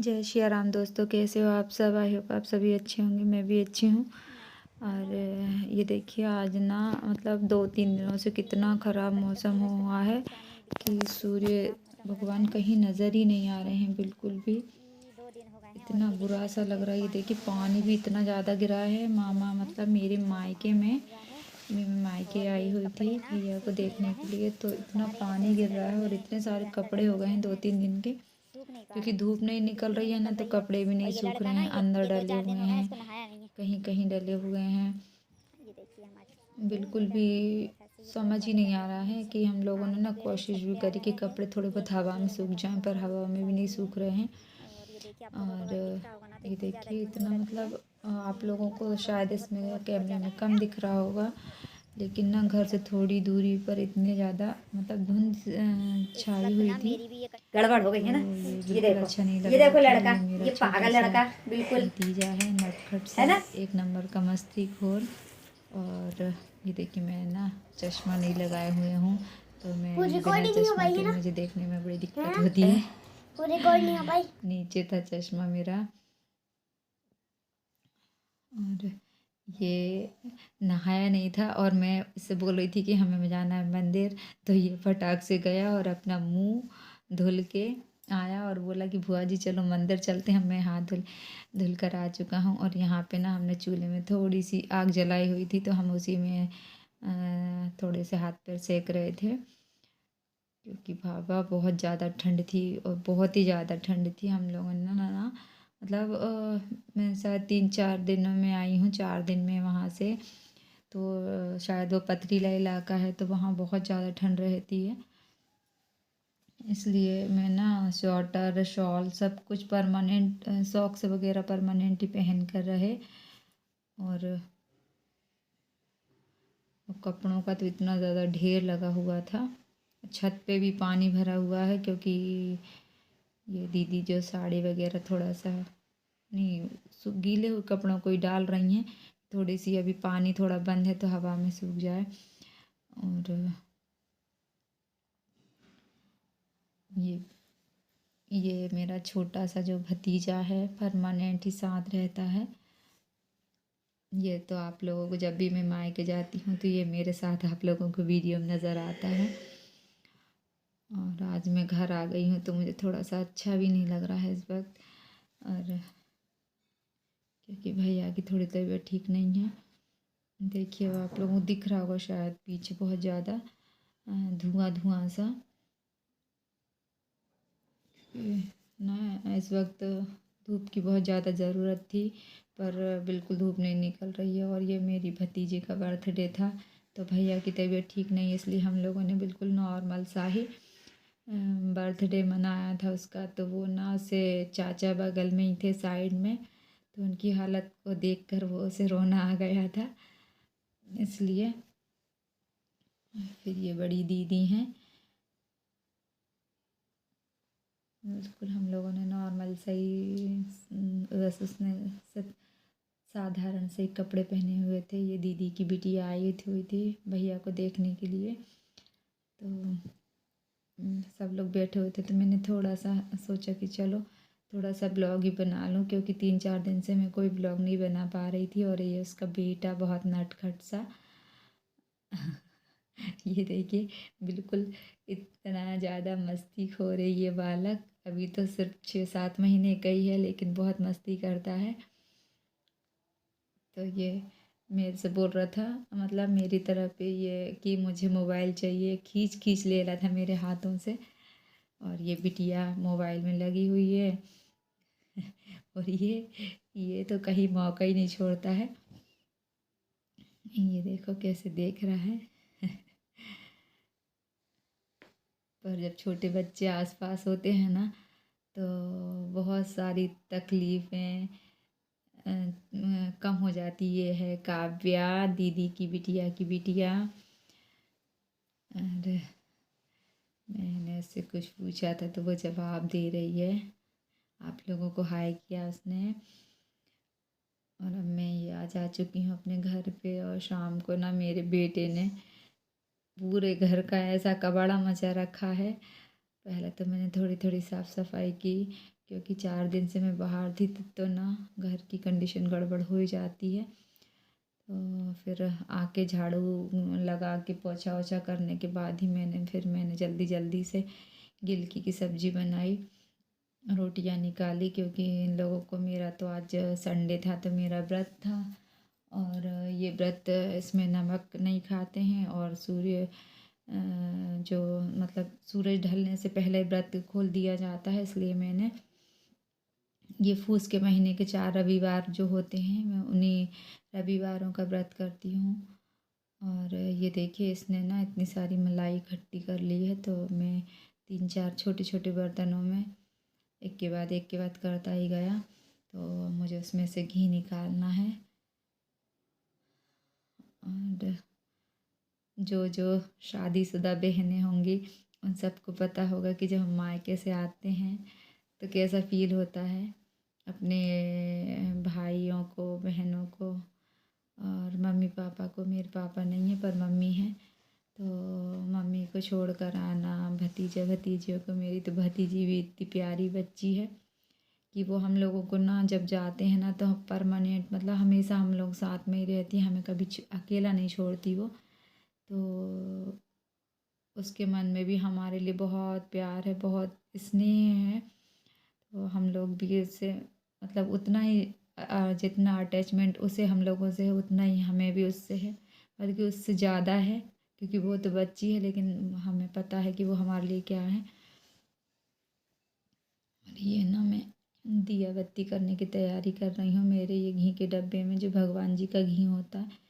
जय श्री राम दोस्तों, कैसे हो आप सब। आई होप आप सभी अच्छे होंगे, मैं भी अच्छी हूँ। और ये देखिए आज ना मतलब 2-3 दिनों से कितना ख़राब मौसम हुआ है कि सूर्य भगवान कहीं नज़र ही नहीं आ रहे हैं बिल्कुल भी। इतना बुरा सा लग रहा है। ये देखिए पानी भी इतना ज़्यादा गिरा है। मामा मतलब मेरे मायके में मैं मायके आई हुई थी भैया को देखने के लिए, तो इतना पानी गिर रहा है और इतने सारे कपड़े हो गए हैं 2-3 दिन के, क्योंकि धूप नहीं निकल रही है ना, तो कपड़े भी नहीं सूख रहे हैं, अंदर डले हुए हैं, कहीं कहीं डले हुए हैं। बिल्कुल भी समझ ही नहीं आ रहा है कि हम लोगों ने ना कोशिश भी करी कि कपड़े थोड़े बहुत हवा में सूख जाएं, पर हवा में भी नहीं सूख रहे हैं। और ये देखिए इतना मतलब आप लोगों को शायद इसमें कैमरे में कम दिख रहा होगा, लेकिन ना घर से थोड़ी दूरी पर इतने ज़्यादा मतलब धुंध छाई हुई थी। गड़बड़ हो गई है ना। तो ये ये बिल्कुल देखो, अच्छा नहीं लग ये रहा देखो था। लड़का, ये मेरा ये छोटा पागल सा लड़का बिल्कुल भतीजा है, नटखट सा, है ना। एक नंबर का मस्तीखोर। और ये देखिए मैं ना चश्मा नहीं लगाए हुए हूँ, तो मैं बिना चश्मा के मुझे देखने में बड़ी दिक्कत होती है। रिकॉर्ड नहीं हो पाई। नीचे था चश्मा मेरा। और ये नहाया नहीं था और मैं इससे बोल रही थी कि हमें जाना है मंदिर, तो ये फटाक से गया और अपना मुंह धुल के आया और बोला कि बुआ जी चलो मंदिर चलते हैं। मैं हाथ धुल कर आ चुका हूँ। और यहाँ पे ना हमने चूल्हे में थोड़ी सी आग जलाई हुई थी, तो हम उसी में थोड़े से हाथ पैर सेक रहे थे, क्योंकि बाबा बहुत ज़्यादा ठंड थी और बहुत ही ज़्यादा ठंड थी। हम लोगों ने ना मतलब मैं शायद 3-4 दिनों में आई हूँ, 4 दिन में वहाँ से, तो शायद वो पथरीला इलाका है, तो वहाँ बहुत ज़्यादा ठंड रहती है। इसलिए मैं ना स्वेटर शॉल सब कुछ परमानेंट, सॉक्स वगैरह परमानेंट ही पहन कर रहे। और कपड़ों का तो इतना ज़्यादा ढेर लगा हुआ था। छत पे भी पानी भरा हुआ है, क्योंकि ये दीदी जो साड़ी वगैरह थोड़ा सा नहीं गीले हुए कपड़ों को ही डाल रही हैं, थोड़ी सी अभी पानी थोड़ा बंद है तो हवा में सूख जाए। और ये मेरा छोटा सा जो भतीजा है परमानेंट ही साथ रहता है। ये तो आप लोगों को जब भी मैं मायके जाती हूँ तो ये मेरे साथ आप लोगों को वीडियो में नज़र आता है। और आज मैं घर आ गई हूँ तो मुझे थोड़ा सा अच्छा भी नहीं लग रहा है इस वक्त, और क्योंकि भैया की थोड़ी तबीयत ठीक नहीं है। देखिए वो आप लोगों को दिख रहा होगा शायद पीछे बहुत ज़्यादा धुआं धुआं सा ना। इस वक्त धूप की बहुत ज़्यादा ज़रूरत थी, पर बिल्कुल धूप नहीं निकल रही है। और ये मेरी भतीजे का बर्थडे था, तो भैया की तबीयत ठीक नहीं है, इसलिए हम लोगों ने बिल्कुल नॉर्मल सा ही बर्थडे मनाया था उसका। तो वो ना उसे चाचा बगल में ही थे साइड में, तो उनकी हालत को देखकर वो उसे रोना आ गया था, इसलिए। फिर ये बड़ी दीदी हैं, बिल्कुल हम लोगों ने नॉर्मल सही बस उसने सब साधारण से कपड़े पहने हुए थे। ये दीदी की बिटिया आई हुई थी भैया को देखने के लिए, तो सब लोग बैठे हुए थे, तो मैंने थोड़ा सा सोचा कि चलो थोड़ा सा ब्लॉग ही बना लूँ, क्योंकि 3-4 दिन से मैं कोई ब्लॉग नहीं बना पा रही थी। और ये उसका बेटा बहुत नटखट सा ये देखिए बिल्कुल इतना ज़्यादा मस्ती खो रही ये बालक। अभी तो सिर्फ 6-7 महीने का ही है, लेकिन बहुत मस्ती करता है। तो ये मेरे से बोल रहा था, मतलब मेरी तरफ पे ये कि मुझे मोबाइल चाहिए, खींच खींच ले रहा था मेरे हाथों से। और ये बिटिया मोबाइल में लगी हुई है और ये तो कहीं मौका ही नहीं छोड़ता है। ये देखो कैसे देख रहा है पर जब छोटे बच्चे आसपास होते हैं ना, तो बहुत सारी तकलीफ़ें कम हो जाती। ये है काव्या, दीदी की बिटिया की बिटिया। और मैंने उससे कुछ पूछा था तो वो जवाब दे रही है। आप लोगों को हाय किया उसने। और अब मैं ये आ जा चुकी हूँ अपने घर पे, और शाम को ना मेरे बेटे ने पूरे घर का ऐसा कबाड़ा मचा रखा है। पहले तो मैंने थोड़ी थोड़ी साफ़ सफाई की, क्योंकि 4 दिन से मैं बाहर थी तो ना घर की कंडीशन गड़बड़ हो ही जाती है। तो फिर आके झाड़ू लगा के पोछा ओछा करने के बाद ही मैंने जल्दी जल्दी से गिलकी की सब्ज़ी बनाई, रोटियां निकाली, क्योंकि इन लोगों को, मेरा तो आज संडे था तो मेरा व्रत था, और ये व्रत इसमें नमक नहीं खाते हैं, और जो मतलब सूरज ढलने से पहले व्रत खोल दिया जाता है, इसलिए मैंने ये फूस के महीने के 4 रविवार जो होते हैं मैं उन्हीं रविवारों का व्रत करती हूँ। और ये देखिए इसने ना इतनी सारी मलाई इकट्ठी कर ली है, तो मैं 3-4 छोटे छोटे बर्तनों में एक के बाद करता ही गया। तो मुझे उसमें से घी निकालना है। और जो शादीशुदा बहनें होंगी उन सबको पता होगा कि जब हम मायके से आते हैं तो कैसा फ़ील होता है अपने भाइयों को, बहनों को, और मम्मी पापा को। मेरे पापा नहीं है पर मम्मी है, तो मम्मी को छोड़कर आना, भतीजा भतीजियों को। मेरी तो भतीजी भी इतनी प्यारी बच्ची है कि वो हम लोगों को ना जब जाते हैं ना तो परमानेंट, मतलब हमेशा हम लोग साथ में ही रहती है, हमें कभी अकेला नहीं छोड़ती वो। तो उसके मन में भी हमारे लिए बहुत प्यार है, बहुत स्नेह है। तो हम लोग भी उससे मतलब उतना ही जितना अटैचमेंट उसे हम लोगों से है उतना ही हमें भी उससे है, बल्कि उससे ज़्यादा है, क्योंकि वो तो बच्ची है लेकिन हमें पता है कि वो हमारे लिए क्या है। और ये ना मैं दिया बत्ती करने की तैयारी कर रही हूँ। मेरे ये घी के डब्बे में जो भगवान जी का घी होता है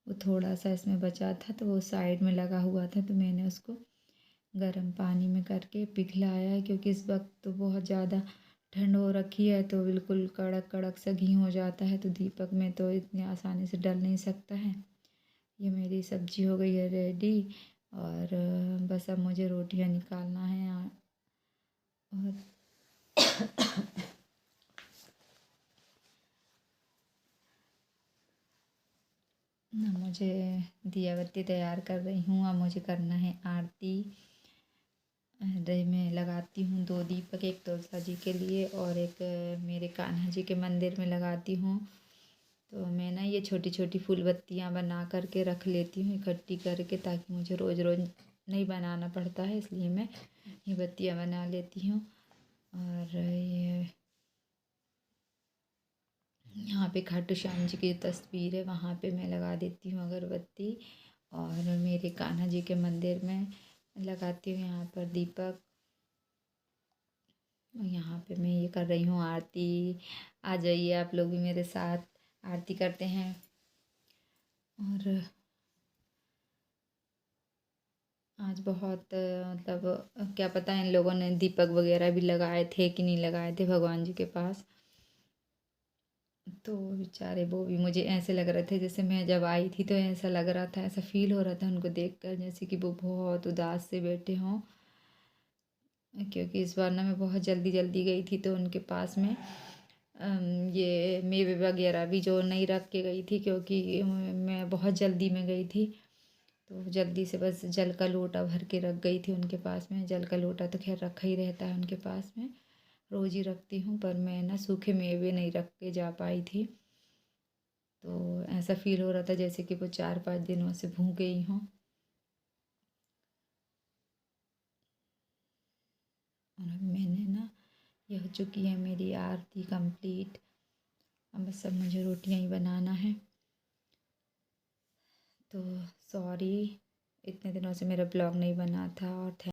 वो थोड़ा सा इसमें बचा था, तो वो साइड में लगा हुआ था, तो मैंने उसको गर्म पानी में करके पिघलाया है, क्योंकि इस वक्त तो बहुत ज़्यादा ठंड हो रखी है, तो बिल्कुल कड़क कड़क सा घी हो जाता है, तो दीपक में तो इतनी आसानी से डल नहीं सकता है। ये मेरी सब्जी हो गई है रेडी, और बस अब मुझे रोटियां निकालना है। और ना मुझे दिया बत्ती तैयार कर रही हूँ। अब मुझे करना है आरती। मैं लगाती हूँ 2 दीपक, एक तुलसा जी के लिए और एक मेरे कान्हा जी के मंदिर में लगाती हूँ। तो मैं ना ये छोटी छोटी फूल बत्तियाँ बना करके रख लेती हूँ इकट्ठी करके, ताकि मुझे रोज़ रोज़ नहीं बनाना पड़ता है, इसलिए मैं ये बत्तियाँ बना लेती हूँ। और ये यहाँ पे खाटू श्याम जी की तस्वीर है, वहाँ पे मैं लगा देती हूँ अगरबत्ती, और मेरे कान्हा जी के मंदिर में लगाती हूँ यहाँ पर दीपक। और यहाँ पे मैं ये कर रही हूँ आरती। आ जाइए आप लोग भी मेरे साथ आरती करते हैं। और आज बहुत मतलब क्या पता इन लोगों ने दीपक वगैरह भी लगाए थे कि नहीं लगाए थे भगवान जी के पास। तो बेचारे वो भी मुझे ऐसे लग रहे थे, जैसे मैं जब आई थी तो ऐसा लग रहा था, ऐसा फील हो रहा था उनको देखकर, जैसे कि वो बहुत उदास से बैठे हों। क्योंकि इस बार ना मैं बहुत जल्दी जल्दी गई थी, तो उनके पास में ये मेवे वगैरह भी जो नहीं रख के गई थी, क्योंकि मैं बहुत जल्दी में गई थी, तो जल्दी से बस जल का लोटा भर के रख गई थी उनके पास में। जल का लोटा तो खैर रखा ही रहता है उनके पास में, रोज़ ही रखती हूँ, पर मैं ना सूखे मेवे नहीं रख के जा पाई थी। तो ऐसा फील हो रहा था जैसे कि वो 4-5 दिनों से भूखे ही हों। और अब मैंने ना, ये हो चुकी है मेरी आरती कंप्लीट। अब बस अब मुझे रोटियां ही बनाना है। तो सॉरी, इतने दिनों से मेरा ब्लॉग नहीं बना था। और